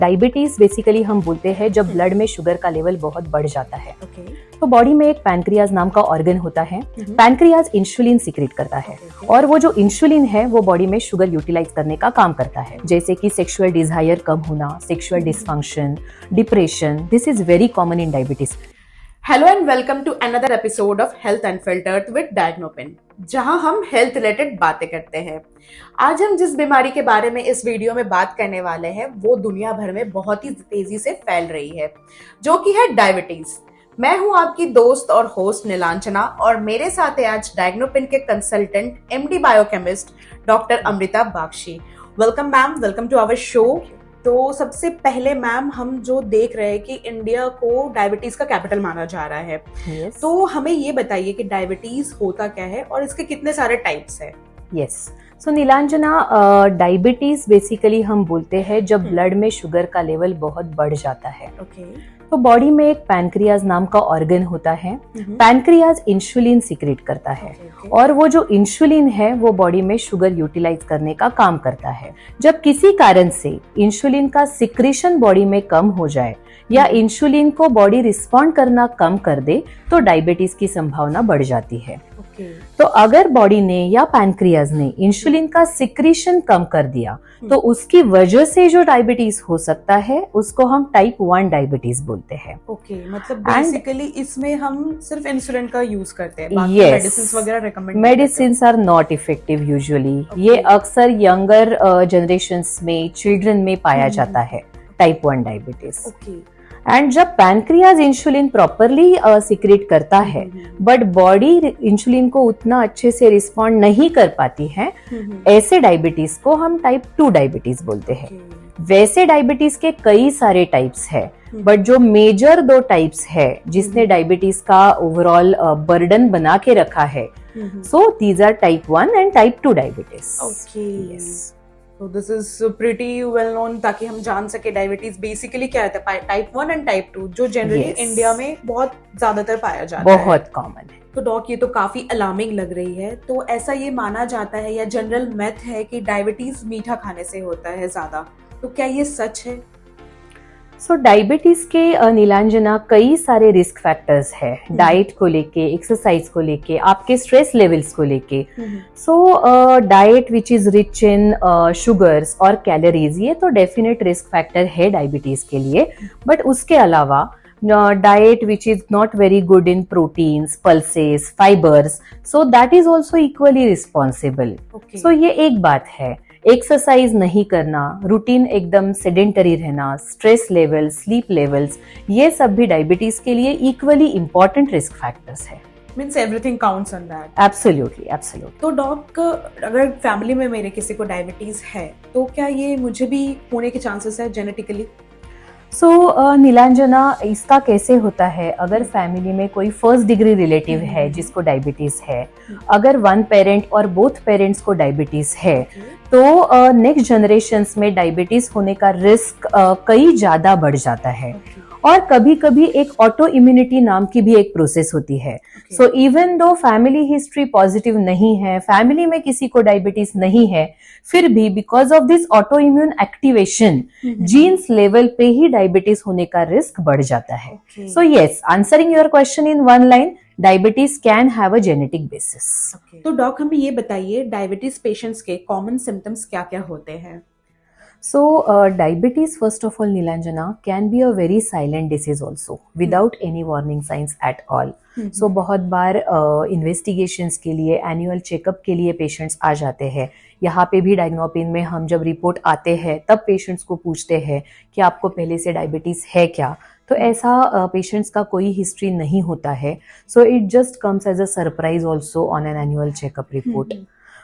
Diabetes basically हम बोलते हैं जब ब्लड में शुगर का लेवल बहुत बढ़ जाता है। तो बॉडी में एक पैनक्रियाज नाम का ऑर्गन होता है। पैनक्रियाज इंसुलिन सीक्रेट करता है और वो जो इंसुलिन है वो बॉडी में शुगर यूटिलाइज करने का काम करता है, जैसे कि सेक्सुअल डिजायर कम होना, sexual dysfunction, depression. This is very common in diabetes. Hello and welcome to another episode of health unfiltered with Diagnopin, जहां हम हेल्थ रिलेटेड बातें करते हैं। आज हम जिस बीमारी के बारे में इस वीडियो में बात करने वाले हैं वो दुनिया भर में बहुत ही तेजी से फैल रही है, जो कि है डायबिटीज। मैं हूं आपकी दोस्त और होस्ट नीलांजना और मेरे साथ है आज डायग्नोपिन के consultant MD biochemist doctor Amrita Bagchi. Welcome ma'am, welcome to our show. तो सबसे पहले मैम, हम जो देख रहे हैं कि इंडिया को डायबिटीज का कैपिटल माना जा रहा है। तो हमें ये बताइए कि डायबिटीज होता क्या है और इसके कितने सारे टाइप्स है। यस, सो नीलांजना, डायबिटीज बेसिकली हम बोलते हैं जब ब्लड में शुगर का लेवल बहुत बढ़ जाता है। तो बॉडी में एक पैनक्रियाज नाम का ऑर्गन होता है। पैनक्रियाज इंसुलिन सीक्रेट करता है और वो जो इंसुलिन है वो बॉडी में शुगर यूटिलाइज करने का काम करता है। जब किसी कारण से इंसुलिन का सिक्रेशन बॉडी में कम हो जाए या इंसुलिन को बॉडी रिस्पॉन्ड करना कम कर दे तो डायबिटीज की संभावना बढ़ जाती है। तो अगर बॉडी ने या पैनक्रियाज ने इंसुलिन का सिक्रीशन कम कर दिया तो उसकी वजह से जो डायबिटीज हो सकता है उसको हम टाइप 1 डायबिटीज बोलते हैं। मतलब बेसिकली इसमें हम सिर्फ इंसुलिन का यूज करते हैं, बाकी मेडिसिन्स वगैरह recommend medicines are not effective usually. ये अक्सर यंगर जनरेशन्स में, चिल्ड्रन में पाया जाता है टाइप 1 डायबिटीज। एंड जब पैनक्रियाज इंसुलिन प्रॉपरली सीक्रेट करता है बट बॉडी इंसुलिन को उतना अच्छे से रिस्पॉन्ड नहीं कर पाती है, ऐसे डायबिटीज को हम टाइप 2 डायबिटीज बोलते हैं। वैसे डायबिटीज के कई सारे टाइप्स है बट जो मेजर 2 टाइप्स है जिसने डायबिटीज का ओवरऑल बर्डन बना के रखा है, so these are type 1 and type 2 diabetes. So this is pretty well known, ताकि हम जान सके डायबिटीज बेसिकली क्या होता है। टाइप 1 एंड टाइप 2 जो जनरली इंडिया में बहुत ज्यादातर पाया जाता है, बहुत कॉमन है। तो डॉक, ये तो काफी अलार्मिंग लग रही है। तो ऐसा ये माना जाता है या जनरल मैथ है कि डायबिटीज मीठा खाने से होता है ज्यादा, तो क्या ये सच है? सो डायबिटीज के नीलांजना कई सारे रिस्क फैक्टर्स है, डाइट को लेके, एक्सरसाइज को लेके, आपके स्ट्रेस लेवल्स को लेके। So diet which is rich in sugars और कैलोरीज, ये तो डेफिनेट रिस्क फैक्टर है डायबिटीज के लिए। बट उसके अलावा diet which is not very good in proteins, pulses, fibres, so that is also equally responsible. So ये एक बात है। एक्सरसाइज नहीं करना, रूटीन एकदम सेडेंटरी रहना, स्ट्रेस लेवल, स्लीप लेवल्स, ये सब भी डायबिटीज के लिए इक्वली इंपॉर्टेंट रिस्क फैक्टर्स है। Means everything counts on that. Absolutely, absolutely. तो डॉक, अगर फैमिली में मेरे किसी को डायबिटीज है तो क्या ये मुझे भी होने के चांसेस है जेनेटिकली? सो नीलांजना, इसका कैसे होता है, अगर फैमिली में कोई फर्स्ट डिग्री रिलेटिव है जिसको डायबिटीज है, अगर 1 पेरेंट और बोथ पेरेंट्स को डायबिटीज है तो नेक्स्ट जनरेशन्स में डायबिटीज होने का रिस्क कई ज्यादा बढ़ जाता है। और कभी कभी एक ऑटो इम्यूनिटी नाम की भी एक प्रोसेस होती है। So even though family history positive नहीं है, फैमिली में किसी को डायबिटीज नहीं है, फिर भी because of this auto immune activation genes level पे ही डायबिटीज होने का रिस्क बढ़ जाता है। So yes, answering your question in 1 line, diabetes can have a genetic basis. तो डॉक, हमें ये बताइए डायबिटीज पेशेंट्स के कॉमन सिम्टम्स क्या क्या होते हैं? So, diabetes, first of all, Nilanjana, can be a very silent disease also, without any warning signs at all. So, बहुत बार investigations के लिए, annual checkup के लिए patients आ जाते हैं। यहाँ पे भी डायग्नोपिन में हम जब रिपोर्ट आते हैं तब पेशेंट्स को पूछते हैं कि आपको पहले से डायबिटीज है क्या, तो ऐसा पेशेंट्स का कोई हिस्ट्री नहीं होता है। So it just comes as a surprise also on an annual checkup report.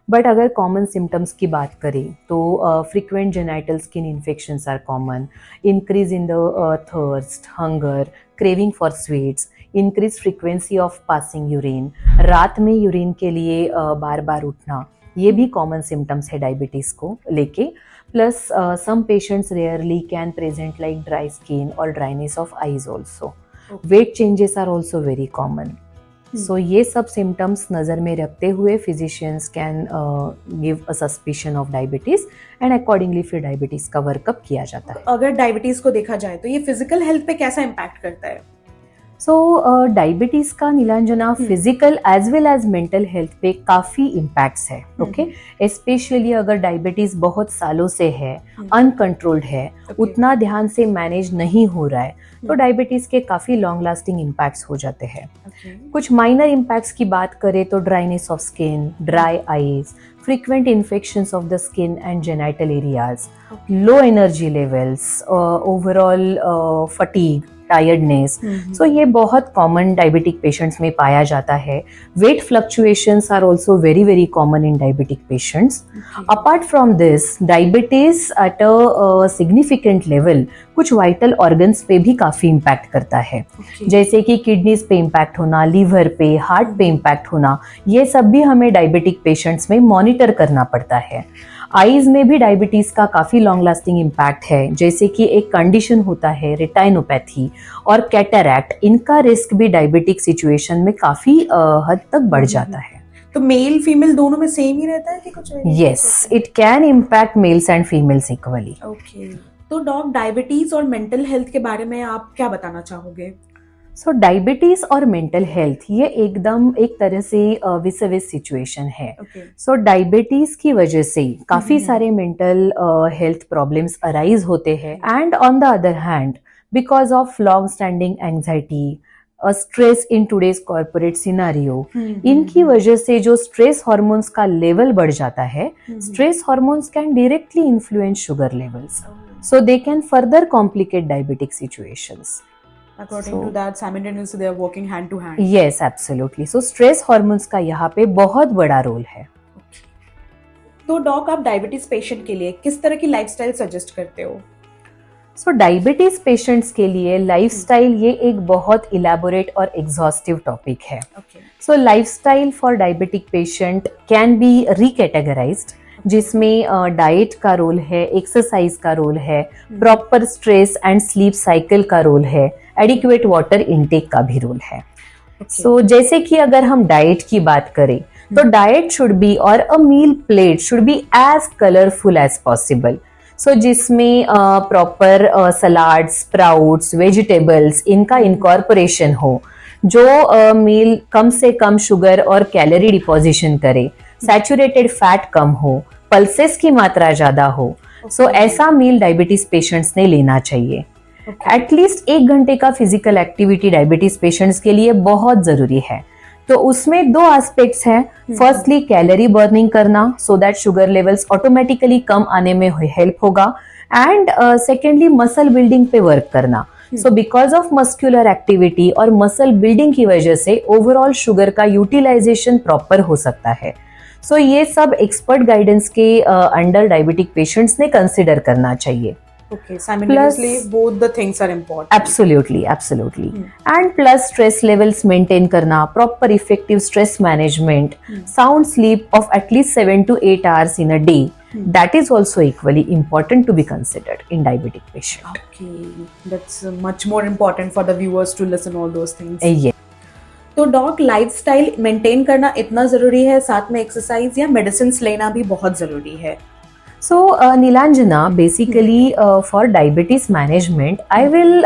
But अगर कॉमन सिम्टम्स की बात करें तो frequent genital skin infections are common, increase in the thirst, hunger, craving for sweets, increase frequency of passing urine, रात में urine के लिए बार बार उठना, ये भी कॉमन सिम्टम्स है डायबिटीज को लेके। Plus some patients rarely can present like dry skin और dryness of eyes also. Weight changes are also very common. So ये सब सिम्टम्स नज़र में रखते हुए physicians can give a suspicion of diabetes and accordingly फिर डायबिटीज़ का workup किया जाता है। अगर डायबिटीज को देखा जाए तो ये फिजिकल हेल्थ पे कैसा इम्पैक्ट करता है? सो डायबिटीज़ का Neelanjana physical as well as mental health पे काफ़ी इम्पैक्ट्स है। ओके, स्पेशली अगर डायबिटीज़ बहुत सालों से है, अनकंट्रोल्ड है, उतना ध्यान से मैनेज नहीं हो रहा है, तो डायबिटीज़ के काफ़ी लॉन्ग लास्टिंग इम्पैक्ट्स हो जाते हैं। कुछ माइनर इम्पैक्ट्स की बात करें तो dryness of skin, dry eyes, frequent infections of the skin and genital areas, low energy levels, overall fatigue, tiredness. So ये बहुत कॉमन डायबिटिक पेशेंट्स में पाया जाता है। Weight fluctuations are also very very common in diabetic patients. Apart from this, diabetes at a significant level कुछ vital organs पे भी काफ़ी इम्पैक्ट करता है, जैसे कि किडनीज पे इम्पैक्ट होना, लीवर पे, हार्ट पे इम्पैक्ट होना, ये सब भी हमें डायबिटिक पेशेंट्स में मॉनिटर करना पड़ता है। आईज में भी डायबिटीज़ का काफ़ी लॉन्ग लास्टिंग इम्पैक्ट है, जैसे कि एक कंडीशन होता है रेटिनोपैथी और कैटरैक्ट। इनका रिस्क भी डायबिटिक सिचुएशन में काफ़ी हद तक बढ़ जाता है। तो मेल फीमेल दोनों में सेम ही रहता है कि कुछ? Yes, it can impact mails and females equally. Okay, तो डॉग डायबिटीज और मेंटल हेल्थ के बारे में आप क्या बताना चाहोगे? सो डायबिटीज और मेंटल हेल्थ ये एकदम एक तरह से विस विस सिचुएशन है। सो डायबिटीज की वजह से काफी सारे मेंटल हेल्थ प्रॉब्लम्स अराइज होते हैं, and on the other hand because of long standing anxiety, stress in today's corporate scenario, इनकी वजह से जो स्ट्रेस हार्मोन्स का लेवल बढ़ जाता है, stress hormones can directly influence sugar levels, so they can further complicate diabetic situations. According to that, simultaneously they are working hand to hand. Yes, absolutely. So stress hormones का यहाँ पे बहुत बड़ा role है। तो डॉग, आप diabetes patient के लिए किस तरह की लाइफस्टाइल सजेस्ट करते हो? सो डायबिटीज पेशेंट्स के लिए लाइफस्टाइल ये एक बहुत इलेबोरेट और एग्जॉस्टिव टॉपिक है। So lifestyle for diabetic patient can be recategorised, जिसमें डाइट का रोल है, एक्सरसाइज का रोल है, proper stress and sleep cycle का रोल है, एडिक्वेट वाटर इनटेक का भी रोल है। सो जैसे कि अगर हम डाइट की बात करें तो डाइट शुड बी और a meal plate should be as colourful as possible. So जिसमें प्रॉपर सलाड, स्प्राउट्स, वेजिटेबल्स इनका इनकॉर्पोरेशन हो, जो मील कम से कम शुगर और कैलोरी डिपोजिशन करे, सैचुरेटेड फैट कम हो, पल्सेस की मात्रा ज्यादा हो। सो ऐसा मील डायबिटीज पेशेंट्स ने लेना चाहिए। एटलीस्ट 1 घंटे का फिजिकल एक्टिविटी डायबिटीज पेशेंट्स के लिए बहुत जरूरी है। तो उसमें 2 एस्पेक्ट्स हैं। फर्स्टली कैलोरी बर्निंग करना, so that sugar levels automatically कम आने में हेल्प होगा, एंड सेकेंडली मसल बिल्डिंग पे वर्क करना। So because of muscular activity और मसल बिल्डिंग की वजह से ओवरऑल शुगर का यूटिलाइजेशन प्रॉपर हो सकता है। सो ये सब एक्सपर्ट गाइडेंस के अंडर डायबिटिक पेशेंट्स ने कंसिडर करना चाहिए। Okay, simultaneously both the things are important. Absolutely, absolutely. And plus stress levels maintain करना, proper effective stress management, sound sleep of at least 7 to 8 hours in a day. That is also equally important to be considered in diabetic patient. Okay, that's much more important for the viewers to listen all those things. Yes. तो dog, lifestyle maintain करना इतना जरूरी है, साथ में exercise या medicine लेना भी बहुत जरूरी है? So, Nilanjana, basically for diabetes management, I will,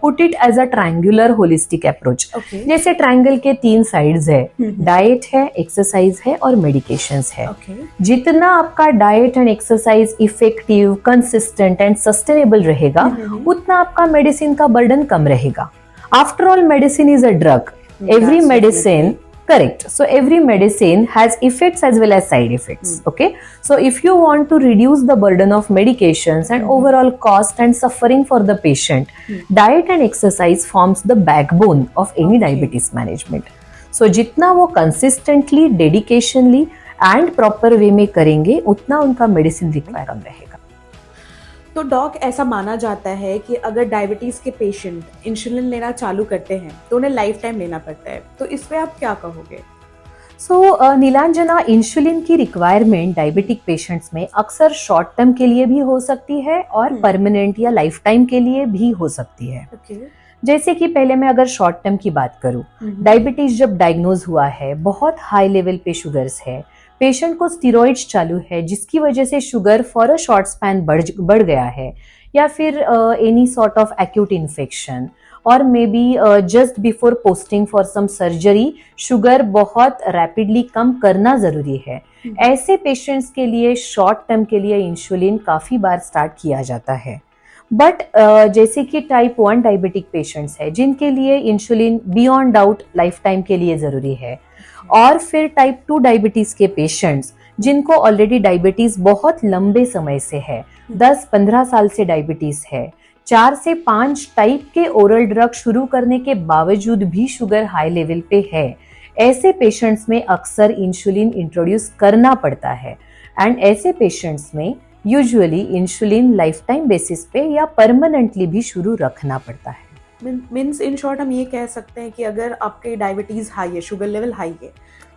put it as a triangular holistic approach. Okay. जैसे ट्रायंगल के 3 साइड्स है, डाइट है, एक्सरसाइज है और मेडिकेशंस है। Okay. जितना आपका diet and exercise effective, consistent and sustainable रहेगा, उतना आपका मेडिसिन का बर्डन कम रहेगा। After all, medicine is a drug. Every medicine, correct. So every medicine has effects as well as side effects. Okay. So if you want to reduce the burden of medications and overall cost and suffering for the patient, diet and exercise forms the backbone of any diabetes management. So जितना वो consistently, dedicationally and proper way में करेंगे, उतना उनका medicine require कम रहेगा। तो dog, ऐसा माना जाता है कि अगर डायबिटीज के पेशेंट इंसुलिन लेना चालू करते हैं तो उन्हें लाइफ टाइम लेना पड़ता है, तो इस पे आप क्या कहोगे? सो नीलांजना, इंसुलिन की रिक्वायरमेंट डायबिटिक पेशेंट्स में अक्सर शॉर्ट टर्म के लिए भी हो सकती है और परमानेंट या लाइफ टाइम के लिए भी हो सकती है। जैसे कि पहले मैं अगर शॉर्ट टर्म की बात करूं, डायबिटीज जब डायग्नोज हुआ है, बहुत हाई लेवल पे शुगर्स है, पेशेंट को स्टीरॉइड्स चालू है जिसकी वजह से sugar for a short span बढ़ गया है, या फिर any sort of acute infection, और may be just before posting for some surgery sugar बहुत रैपिडली कम करना जरूरी है। ऐसे पेशेंट्स के लिए शॉर्ट टर्म के लिए इंसुलिन काफी बार स्टार्ट किया जाता है। बट जैसे कि टाइप 1 डायबिटिक पेशेंट्स है जिनके लिए insulin beyond doubt life time के लिए जरूरी है, और फिर टाइप 2 डायबिटीज के पेशेंट्स जिनको ऑलरेडी डायबिटीज बहुत लंबे समय से है, 10-15 साल से डायबिटीज है, 4 से 5 टाइप के ओरल ड्रग शुरू करने के बावजूद भी शुगर हाई लेवल पे है, ऐसे पेशेंट्स में अक्सर इंसुलिन इंट्रोड्यूस करना पड़ता है। एंड ऐसे पेशेंट्स में usually insulin life time basis पे या परमानेंटली भी शुरू रखना पड़ता है। मीन्स इन शॉर्ट हम ये कह सकते हैं कि अगर आपके डायबिटीज हाई है, शुगर लेवल हाई है,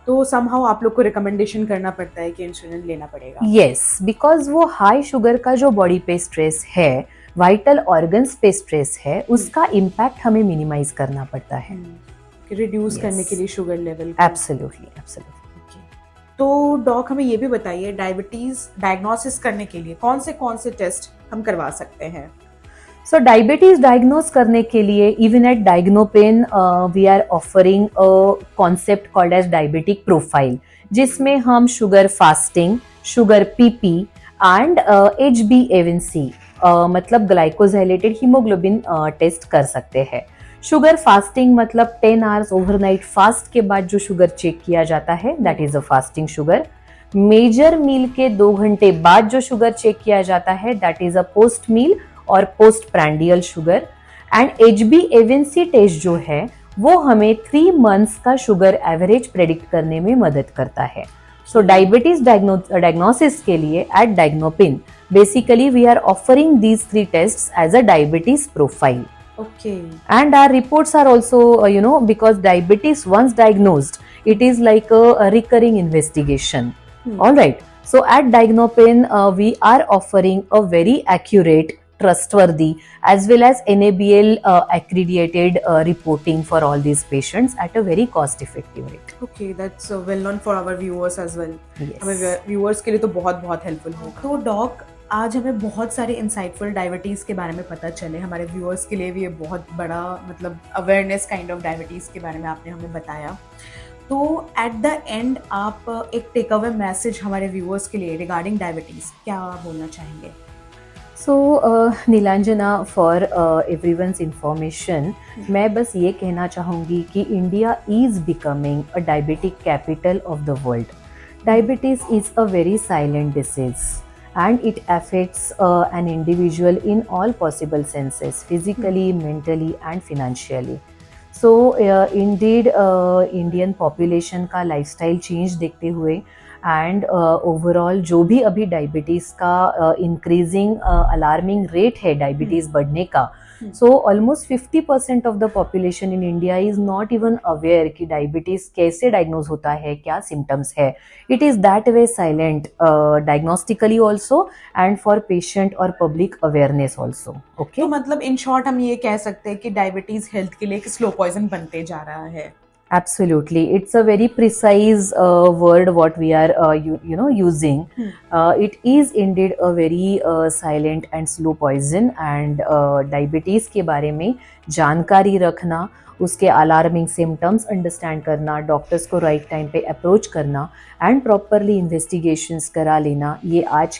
तो समहाउ आप लोग को रिकमेंडेशन करना पड़ता है कि इंसुलिन लेना पड़ेगा। यस, बिकॉज वो हाई शुगर का जो बॉडी पे स्ट्रेस है, वाइटल ऑर्गन्स पे स्ट्रेस है, उसका इम्पैक्ट हमें मिनिमाइज करना पड़ता है, रिड्यूस करने के लिए शुगर लेवल। Absolutely, absolutely. तो डॉक हमें ये भी बताइए, डायबिटीज डायग्नोसिस करने के लिए कौन से टेस्ट हम करवा सकते हैं? सो डायबिटीज डायग्नोस करने के लिए even at Diagnopin we are offering a concept called as diabetic profile, जिसमें हम sugar fasting, sugar PP and HbA1c मतलब ग्लाइकोजाइलेटेड हीमोग्लोबिन टेस्ट कर सकते हैं। शुगर फास्टिंग मतलब 10 आवर्स ओवरनाइट फास्ट के बाद जो शुगर चेक किया जाता है, that is a fasting sugar. Major meal के 2 घंटे बाद जो शुगर चेक किया जाता है, that is a post meal और post prandial sugar. And HbA1c test जो है वो हमें 3 मंथ्स का शुगर एवरेज प्रेडिक्ट करने में मदद करता है। सो डायबिटीज डायग्नोसिस के लिए at Diagnopin basically we are offering these 3 tests as a diabetes profile. Okay. And our reports are also, because diabetes once diagnosed, it is like a recurring investigation. All right. So at Diagnopen, we are offering a very accurate, trustworthy, as well as NABL accredited reporting for all these patients at a very cost-effective rate. Okay, that's well known for our viewers as well. Yes. हमें viewers के लिए तो बहुत helpful होगा। तो dock, आज हमें बहुत सारे इंसाइटफुल डायबिटीज़ के बारे में पता चले, हमारे व्यूअर्स के लिए भी ये बहुत बड़ा मतलब अवेयरनेस काइंड ऑफ डायबिटीज़ के बारे में आपने हमें बताया। तो एट द एंड आप एक टेक अवे मैसेज हमारे व्यूअर्स के लिए रिगार्डिंग डायबिटीज़ क्या बोलना चाहेंगे? सो नीलांजना, फॉर एवरीवन्स इंफॉर्मेशन, मैं बस ये कहना चाहूँगी कि India is becoming a diabetic capital of the world. Diabetes is a very silent disease and it affects an individual in all possible senses, physically, mentally and financially. So indeed Indian population का lifestyle change देखते हुए and overall जो भी अभी diabetes का increasing alarming rate है diabetes बढ़ने का, so almost 50% of the population in India is not even aware कि डायबिटीज़ कैसे डायग्नोज होता है, क्या सिम्टम्स है. It is that way silent diagnostically also and for patient और public awareness also. Okay. तो मतलब इन शॉर्ट हम ये कह सकते हैं कि डायबिटीज़ हेल्थ के लिए एक स्लो पॉइजन बनते जा रहा है. Absolutely, it's a very precise word what we are using. It is indeed a very silent and slow poison, and diabetes के बारे में जानकारी रखना, उसके अलार्मिंग सिम्टम्स अंडरस्टैंड करना, डॉक्टर्स को राइट टाइम पे अप्रोच करना एंड प्रॉपरली इन्वेस्टिगेशंस करा लेना, ये आज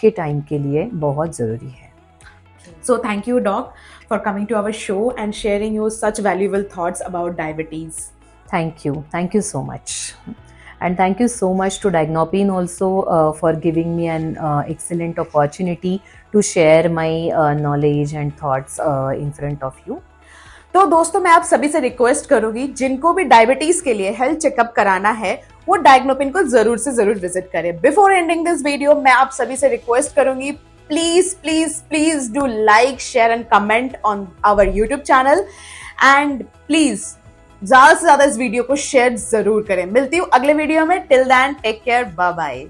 के टाइम के लिए बहुत ज़रूरी है. So thank you, Doc, for coming to our show and sharing your such valuable thoughts about diabetes. Thank you so much. And thank you so much to Diagnopin also for giving me an excellent opportunity to share my knowledge and thoughts in front of you. तो दोस्तों, मैं आप सभी से request करूंगी, जिनको भी diabetes के लिए हेल्थ चेकअप कराना है वो डायग्नोपिन को जरूर से जरूर विजिट करें. बिफोर एंडिंग दिस वीडियो, मैं आप सभी से रिक्वेस्ट करूंगी, please do like, share and comment on our YouTube channel and please ज्यादा से ज्यादा इस वीडियो को शेयर जरूर करें. मिलती हूँ अगले वीडियो में. Till then take care, bye bye.